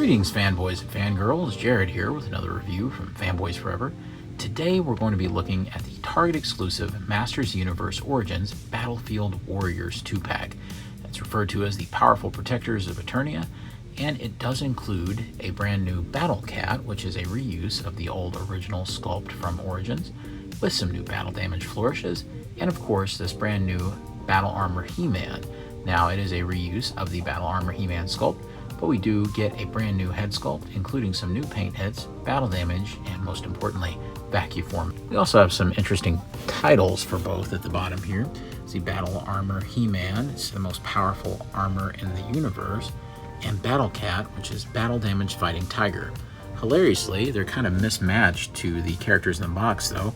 Greetings, fanboys and fangirls. Jared here with another review from Fanboys Forever. Today we're going to be looking at the Target exclusive Masters Universe Origins Battlefield Warriors 2-pack. That's referred to as the Powerful Protectors of Eternia, and it does include a brand new Battle Cat, which is a reuse of the old original sculpt from Origins, with some new battle damage flourishes, and of course this brand new Battle Armor He-Man. Now it is a reuse of the Battle Armor He-Man sculpt, but we do get a brand new head sculpt, including some new paint heads, battle damage, and most importantly, vacuum form. We also have some interesting titles for both at the bottom here. It's the Battle Armor He-Man, it's the most powerful armor in the universe, and Battle Cat, which is Battle Damage Fighting Tiger. Hilariously, they're kind of mismatched to the characters in the box though,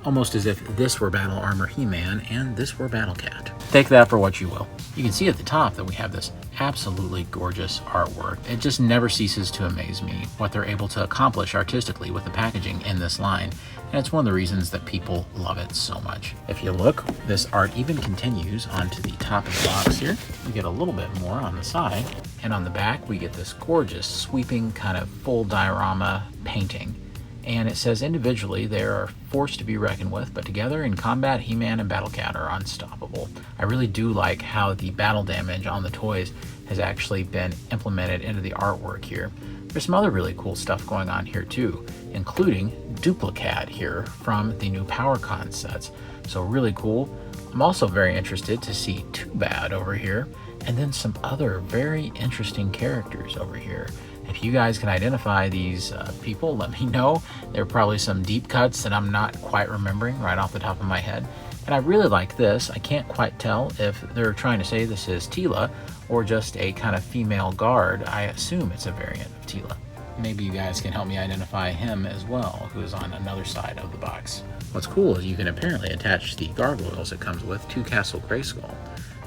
almost as if this were Battle Armor He-Man and this were Battle Cat. Take that for what you will. You can see at the top that we have this absolutely gorgeous artwork. It just never ceases to amaze me what they're able to accomplish artistically with the packaging in this line, and it's one of the reasons that people love it so much. If you look, this art even continues onto the top of the box here. We get a little bit more on the side, and on the back we get this gorgeous sweeping kind of full diorama painting. And it says individually they are forced to be reckoned with, but together in combat, He-Man and Battle Cat are unstoppable. I really do like how the battle damage on the toys has actually been implemented into the artwork here. There's some other really cool stuff going on here too, including Duplicat here from the new PowerCon sets. So really cool. I'm also very interested to see Too Bad over here, and then some other very interesting characters over here. If you guys can identify these people, let me know. There are probably some deep cuts that I'm not quite remembering right off the top of my head. And I really like this. I can't quite tell if they're trying to say this is Teela or just a kind of female guard. I assume it's a variant of Teela. Maybe you guys can help me identify him as well, who is on another side of the box. What's cool is you can apparently attach the gargoyles it comes with to Castle Grayskull.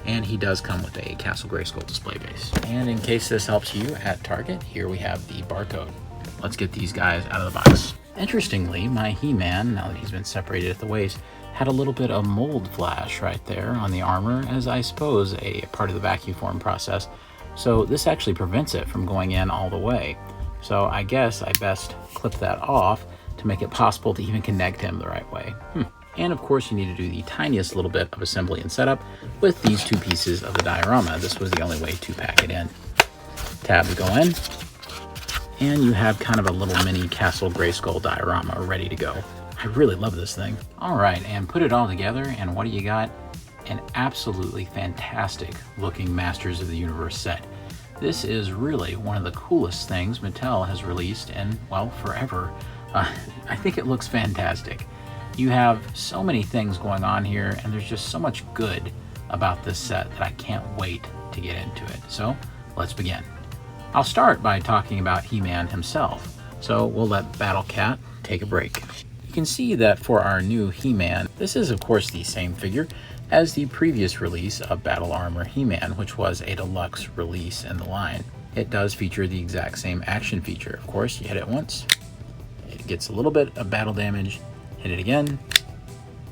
And he does come with a Castle Grayskull display base. And in case this helps you at Target, here we have the barcode. Let's get these guys out of the box. Interestingly, my He-Man, now that he's been separated at the waist, had a little bit of mold flash right there on the armor, as I suppose a part of the vacuum form process. So this actually prevents it from going in all the way. So I guess I best clip that off to make it possible to even connect him the right way. And of course you need to do the tiniest little bit of assembly and setup with these two pieces of the diorama. This was the only way to pack it in. Tabs go in, and you have kind of a little mini Castle Grayskull diorama ready to go. I really love this thing. All right, and put it all together, and what do you got? An absolutely fantastic looking Masters of the Universe set. This is really one of the coolest things Mattel has released in, well, forever. I think it looks fantastic. You have so many things going on here, and there's just so much good about this set that I can't wait to get into it. So let's begin. I'll start by talking about He-Man himself. So we'll let Battle Cat take a break. You can see that for our new He-Man, this is of course the same figure as the previous release of Battle Armor He-Man, which was a deluxe release in the line. It does feature the exact same action feature. Of course, you hit it once, it gets a little bit of battle damage, hit it again,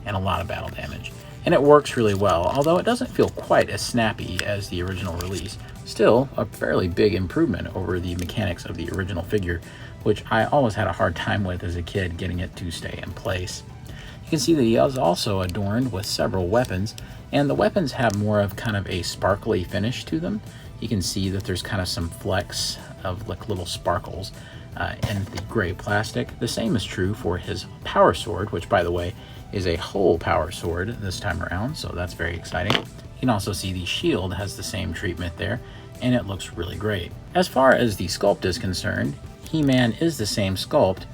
and a lot of battle damage. And it works really well, although it doesn't feel quite as snappy as the original release. Still, a fairly big improvement over the mechanics of the original figure, which I always had a hard time with as a kid, getting it to stay in place. You can see that he is also adorned with several weapons, and the weapons have more of kind of a sparkly finish to them. You can see that there's kind of some flecks of like little sparkles in the gray plastic. The same is true for his power sword, which by the way is a whole power sword this time around, so that's very exciting. You can also see the shield has the same treatment there, and it looks really great. As far as the sculpt is concerned, He-Man is the same sculpt,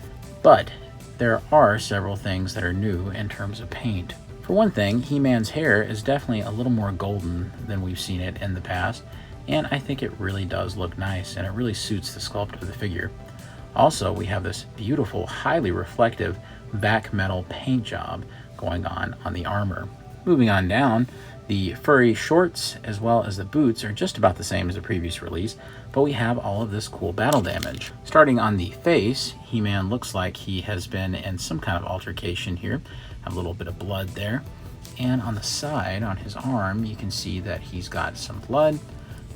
but there are several things that are new in terms of paint. For one thing, He-Man's hair is definitely a little more golden than we've seen it in the past, and I think it really does look nice, and it really suits the sculpt of the figure. Also, we have this beautiful, highly reflective back metal paint job going on the armor. Moving on down, the furry shorts as well as the boots are just about the same as the previous release, but we have all of this cool battle damage. Starting on the face, He-Man looks like he has been in some kind of altercation here. Have a little bit of blood there. And on the side, on his arm, you can see that he's got some blood.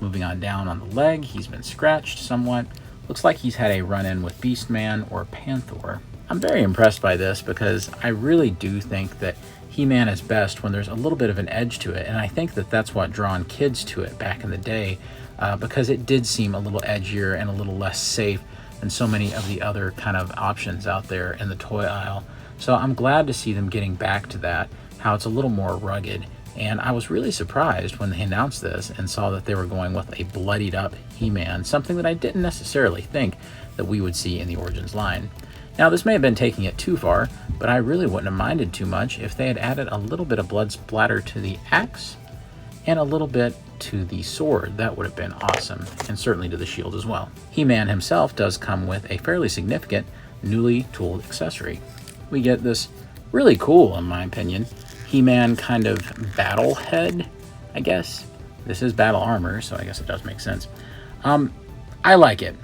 Moving on down on the leg, he's been scratched somewhat. Looks like he's had a run-in with Beastman or Panther. I'm very impressed by this because I really do think that He-Man is best when there's a little bit of an edge to it, and I think that that's what drawn kids to it back in the day, because it did seem a little edgier and a little less safe than so many of the other kind of options out there in the toy aisle. So I'm glad to see them getting back to that, how it's a little more rugged. And I was really surprised when they announced this and saw that they were going with a bloodied up He-Man, something that I didn't necessarily think that we would see in the Origins line. Now, this may have been taking it too far, but I really wouldn't have minded too much if they had added a little bit of blood splatter to the axe and a little bit to the sword. That would have been awesome, and certainly to the shield as well. He-Man himself does come with a fairly significant newly tooled accessory. We get this really cool, in my opinion, He-Man kind of battle head, I guess. This is battle armor, so I guess it does make sense. I like it.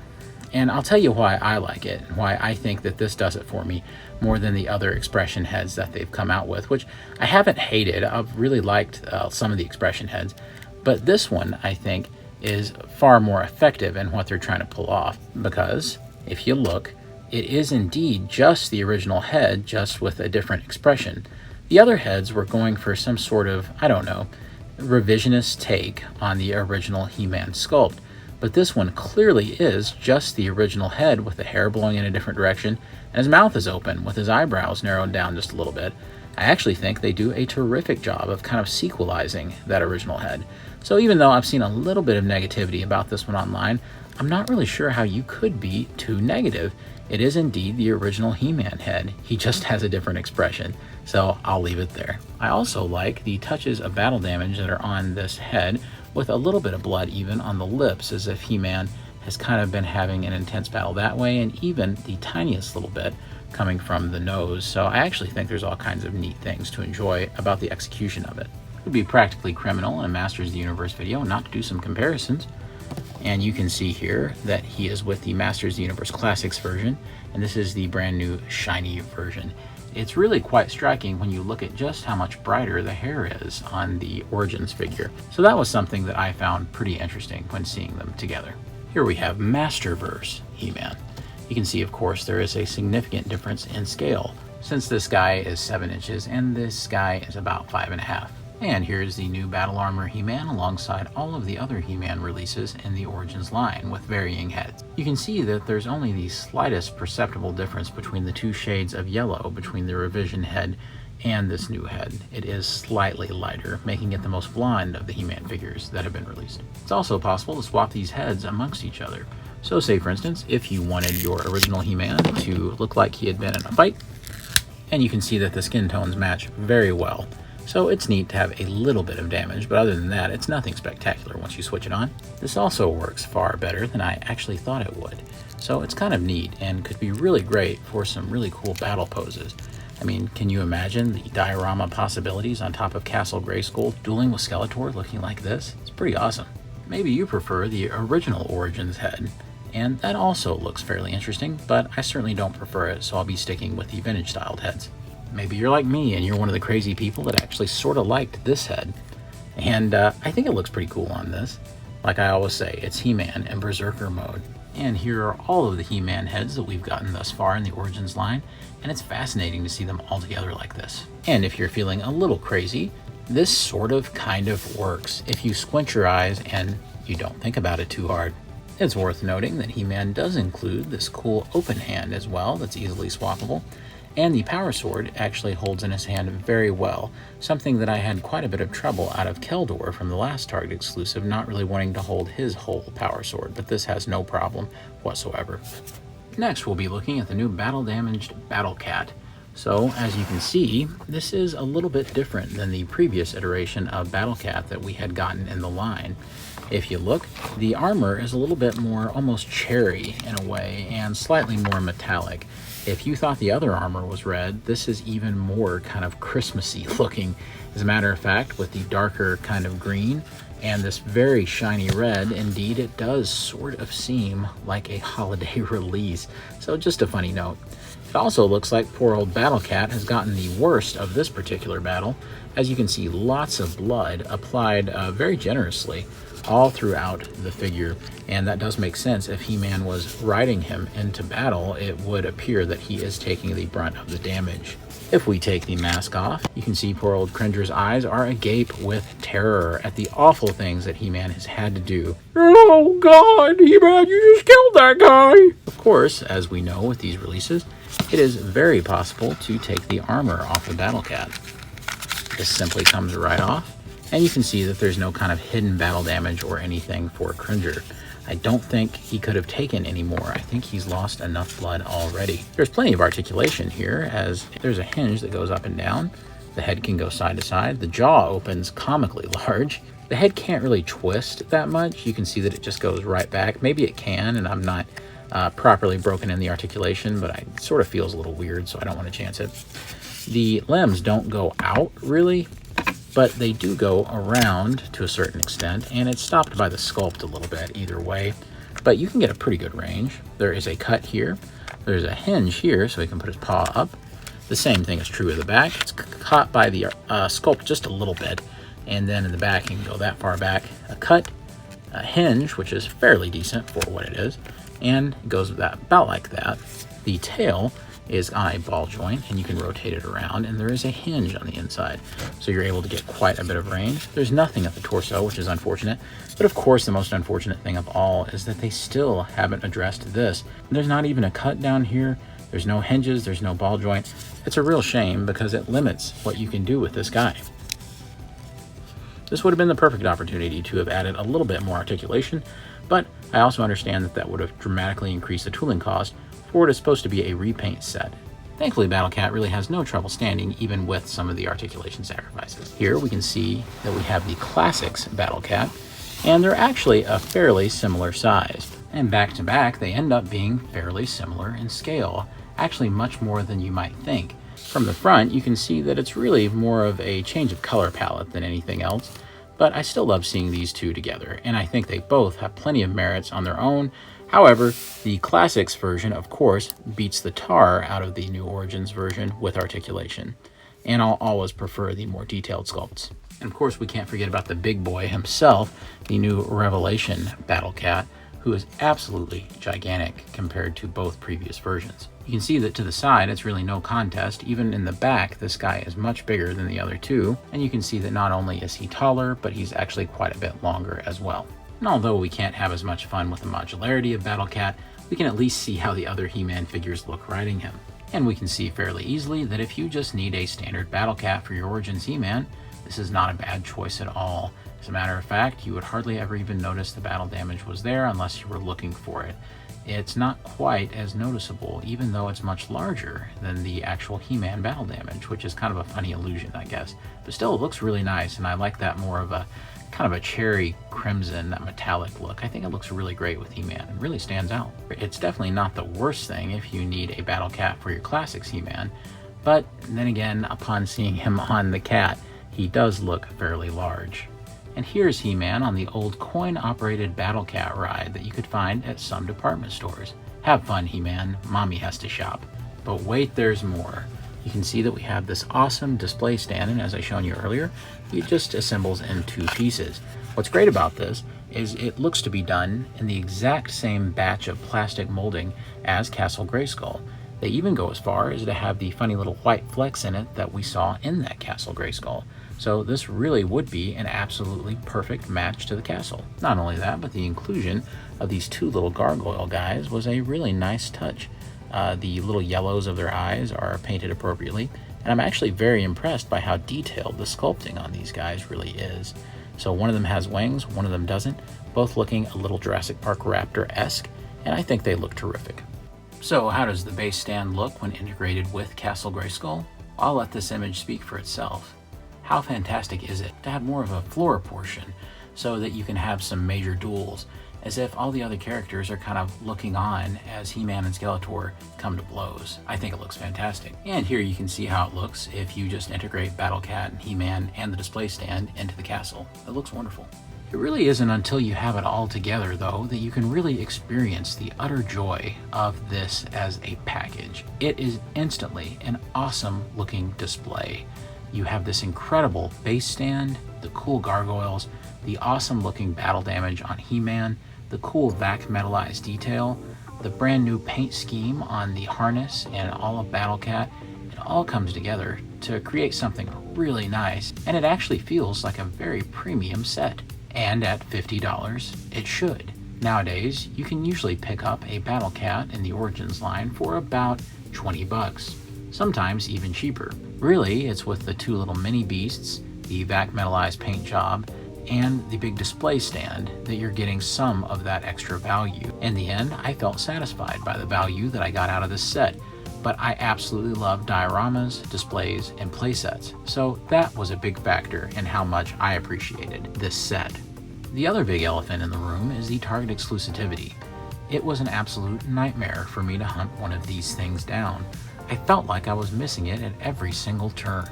And I'll tell you why I like it, and why I think that this does it for me more than the other expression heads that they've come out with, which I haven't hated. I've really liked some of the expression heads, but this one, I think, is far more effective in what they're trying to pull off, because if you look, it is indeed just the original head, just with a different expression. The other heads were going for some sort of, I don't know, revisionist take on the original He-Man sculpt. But this one clearly is just the original head with the hair blowing in a different direction, and his mouth is open with his eyebrows narrowed down just a little bit. I actually think they do a terrific job of kind of sequelizing that original head. So even though I've seen a little bit of negativity about this one online, I'm not really sure how you could be too negative. It is indeed the original He-Man head. He just has a different expression, so I'll leave it there. I also like the touches of battle damage that are on this head, with a little bit of blood even on the lips, as if He-Man has kind of been having an intense battle that way, and even the tiniest little bit coming from the nose. So I actually think there's all kinds of neat things to enjoy about the execution of it. It would be practically criminal in a Masters of the Universe video not to do some comparisons. And you can see here that he is with the Masters of the Universe Classics version, and this is the brand new shiny version. It's really quite striking when you look at just how much brighter the hair is on the Origins figure. So that was something that I found pretty interesting when seeing them together. Here we have Masterverse He-Man. You can see, of course, there is a significant difference in scale, since this guy is 7 inches and this guy is about 5.5. And here's the new Battle Armor He-Man alongside all of the other He-Man releases in the Origins line with varying heads. You can see that there's only the slightest perceptible difference between the two shades of yellow between the revision head and this new head. It is slightly lighter, making it the most blonde of the He-Man figures that have been released. It's also possible to swap these heads amongst each other. So say, for instance, if you wanted your original He-Man to look like he had been in a fight, and you can see that the skin tones match very well. So it's neat to have a little bit of damage, but other than that, it's nothing spectacular once you switch it on. This also works far better than I actually thought it would. So it's kind of neat and could be really great for some really cool battle poses. I mean, can you imagine the diorama possibilities on top of Castle Grayskull dueling with Skeletor looking like this? It's pretty awesome. Maybe you prefer the original Origins head, and that also looks fairly interesting, but I certainly don't prefer it, so I'll be sticking with the vintage styled heads. Maybe you're like me and you're one of the crazy people that actually sort of liked this head. And I think it looks pretty cool on this. Like I always say, it's He-Man in Berserker mode. And here are all of the He-Man heads that we've gotten thus far in the Origins line, and it's fascinating to see them all together like this. And if you're feeling a little crazy, this sort of kind of works if you squint your eyes and you don't think about it too hard. It's worth noting that He-Man does include this cool open hand as well that's easily swappable. And the power sword actually holds in his hand very well, something that I had quite a bit of trouble out of Keldor from the last Target exclusive, not really wanting to hold his whole power sword, but this has no problem whatsoever. Next, we'll be looking at the new battle-damaged Battle Cat. So, as you can see, this is a little bit different than the previous iteration of Battle Cat that we had gotten in the line. If you look, the armor is a little bit more almost cherry in a way, and slightly more metallic. If you thought the other armor was red, this is even more kind of Christmassy looking. As a matter of fact, with the darker kind of green and this very shiny red, indeed it does sort of seem like a holiday release. So just a funny note. It also looks like poor old Battle Cat has gotten the worst of this particular battle. As you can see, lots of blood applied very generously all throughout the figure, and that does make sense. If He-Man was riding him into battle, it would appear that he is taking the brunt of the damage. If we take the mask off, you can see poor old Cringer's eyes are agape with terror at the awful things that He-Man has had to do. Oh God, He-Man, you just killed that guy! Of course, as we know with these releases, it is very possible to take the armor off of Battle Cat. This simply comes right off, and you can see that there's no kind of hidden battle damage or anything for Cringer. I don't think he could have taken any more. I think he's lost enough blood already. There's plenty of articulation here, as there's a hinge that goes up and down. The head can go side to side. The jaw opens comically large. The head can't really twist that much. You can see that it just goes right back. Maybe it can, and I'm not properly broken in the articulation, but it sort of feels a little weird, so I don't want to chance it. The limbs don't go out, really, but they do go around to a certain extent, and it's stopped by the sculpt a little bit either way, but you can get a pretty good range. There is a cut here. There's a hinge here, so he can put his paw up. The same thing is true of the back. It's caught by the sculpt just a little bit, and then in the back, you can go that far back. A cut, a hinge, which is fairly decent for what it is, and it goes about like that. The tail is on a ball joint, and you can rotate it around, and there is a hinge on the inside, so you're able to get quite a bit of range. There's nothing at the torso, which is unfortunate, but of course the most unfortunate thing of all is that they still haven't addressed this. There's not even a cut down here. There's no hinges, there's no ball joint. It's a real shame because it limits what you can do with this guy. This would have been the perfect opportunity to have added a little bit more articulation, but I also understand that that would have dramatically increased the tooling cost for what is supposed to be a repaint set. Thankfully, Battle Cat really has no trouble standing, even with some of the articulation sacrifices. Here we can see that we have the Classics Battle Cat, and they're actually a fairly similar size. And back to back, they end up being fairly similar in scale, actually much more than you might think. From the front, you can see that it's really more of a change of color palette than anything else, but I still love seeing these two together, and I think they both have plenty of merits on their own. However, the Classics version, of course, beats the tar out of the New Origins version with articulation, and I'll always prefer the more detailed sculpts. And of course, we can't forget about the big boy himself, the new Revelation Battle Cat, who is absolutely gigantic compared to both previous versions. You can see that to the side, it's really no contest. Even in the back, this guy is much bigger than the other two, and you can see that not only is he taller, but he's actually quite a bit longer as well. And although we can't have as much fun with the modularity of Battle Cat, we can at least see how the other He-Man figures look riding him. And we can see fairly easily that if you just need a standard Battle Cat for your Origins He-Man, this is not a bad choice at all. As a matter of fact, you would hardly ever even notice the battle damage was there unless you were looking for it. It's not quite as noticeable, even though it's much larger than the actual He-Man battle damage, which is kind of a funny illusion, I guess. But still, it looks really nice, and I like that more of a kind of a cherry crimson, that metallic look. I think it looks really great with He-Man. It really stands out. It's definitely not the worst thing if you need a Battle Cat for your Classics He-Man, but then again, upon seeing him on the cat, he does look fairly large. And here's He-Man on the old coin-operated Battle Cat ride that you could find at some department stores. Have fun, He-Man. Mommy has to shop. But wait, there's more. You can see that we have this awesome display stand, and as I shown you earlier, it just assembles in two pieces. What's great about this is it looks to be done in the exact same batch of plastic molding as Castle Grayskull. They even go as far as to have the funny little white flecks in it that we saw in that Castle Grayskull. So this really would be an absolutely perfect match to the castle. Not only that, but the inclusion of these two little gargoyle guys was a really nice touch. The little yellows of their eyes are painted appropriately, and I'm actually very impressed by how detailed the sculpting on these guys really is. So one of them has wings, one of them doesn't, both looking a little Jurassic Park Raptor-esque, and I think they look terrific. So how does the base stand look when integrated with Castle Grayskull? I'll let this image speak for itself. How fantastic is it to have more of a floor portion so that you can have some major duels, as if all the other characters are kind of looking on as He-Man and Skeletor come to blows. I think it looks fantastic. And here you can see how it looks if you just integrate Battle Cat and He-Man and the display stand into the castle. It looks wonderful. It really isn't until you have it all together, though, that you can really experience the utter joy of this as a package. It is instantly an awesome looking display. You have this incredible base stand, the cool gargoyles, The awesome looking battle damage on He-Man, the cool vac metallized detail, the brand new paint scheme on the harness and all of Battle Cat, it all comes together to create something really nice, and it actually feels like a very premium set. And at $50, it should. Nowadays, you can usually pick up a Battle Cat in the Origins line for about 20 bucks, sometimes even cheaper. Really, it's with the two little mini beasts, the vac metallized paint job, and the big display stand that you're getting some of that extra value. In the end, I felt satisfied by the value that I got out of this set, but I absolutely love dioramas, displays, and playsets, so that was a big factor in how much I appreciated this set. The other big elephant in the room is the Target exclusivity. It was an absolute nightmare for me to hunt one of these things down. I felt like I was missing it at every single turn.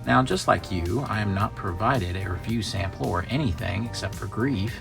Now, just like you, I am not provided a review sample or anything except for grief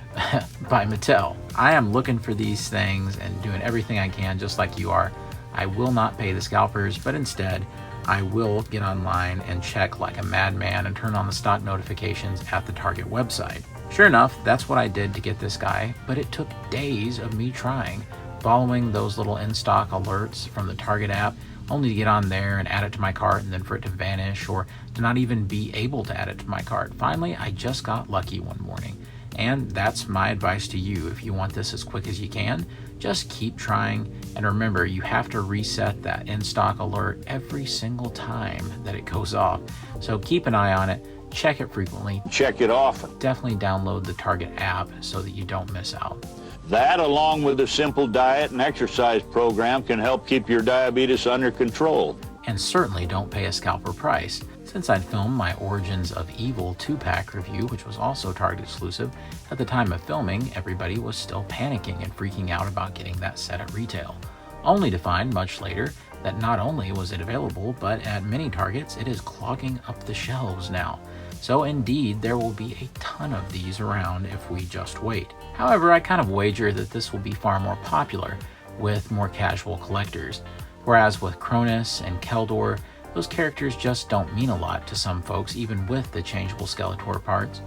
by Mattel. I am looking for these things and doing everything I can just like you are. I will not pay the scalpers, but instead, I will get online and check like a madman and turn on the stock notifications at the Target website. Sure enough, that's what I did to get this guy, but it took days of me trying, following those little in-stock alerts from the Target app, only to get on there and add it to my cart and then for it to vanish or to not even be able to add it to my cart. Finally, I just got lucky one morning. And that's my advice to you. If you want this as quick as you can, just keep trying. And remember, you have to reset that in-stock alert every single time that it goes off. So keep an eye on it. Check it frequently. Check it often. Definitely download the Target app so that you don't miss out. That, along with a simple diet and exercise program, can help keep your diabetes under control. And certainly don't pay a scalper price. Since I'd filmed my Origins of Evil 2-pack review, which was also Target exclusive, at the time of filming, everybody was still panicking and freaking out about getting that set at retail. Only to find much later that not only was it available, but at many Targets, it is clogging up the shelves now. So indeed, there will be a ton of these around if we just wait. However, I kind of wager that this will be far more popular with more casual collectors. Whereas with Cronus and Keldor, those characters just don't mean a lot to some folks, even with the changeable Skeletor parts.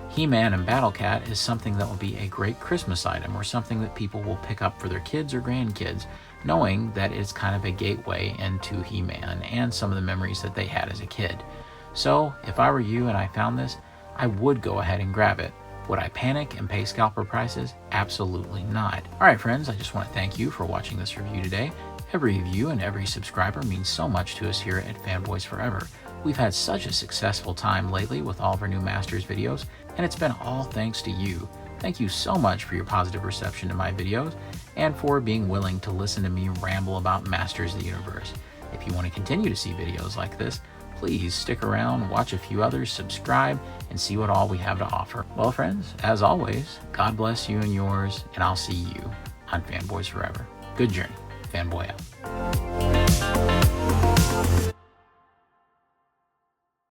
He-Man and Battle Cat is something that will be a great Christmas item or something that people will pick up for their kids or grandkids, knowing that it's kind of a gateway into He-Man and some of the memories that they had as a kid. So if I were you and I found this, I would go ahead and grab it. Would I panic and pay scalper prices? Absolutely not. Alright friends, I just want to thank you for watching this review today. Every view and every subscriber means so much to us here at Fanboys Forever. We've had such a successful time lately with all of our new Masters videos, and it's been all thanks to you. Thank you so much for your positive reception to my videos, and for being willing to listen to me ramble about Masters of the Universe. If you want to continue to see videos like this, please stick around, watch a few others, subscribe, and see what all we have to offer. Well friends, as always, God bless you and yours, and I'll see you on Fanboys Forever. Good journey. Fanboy out.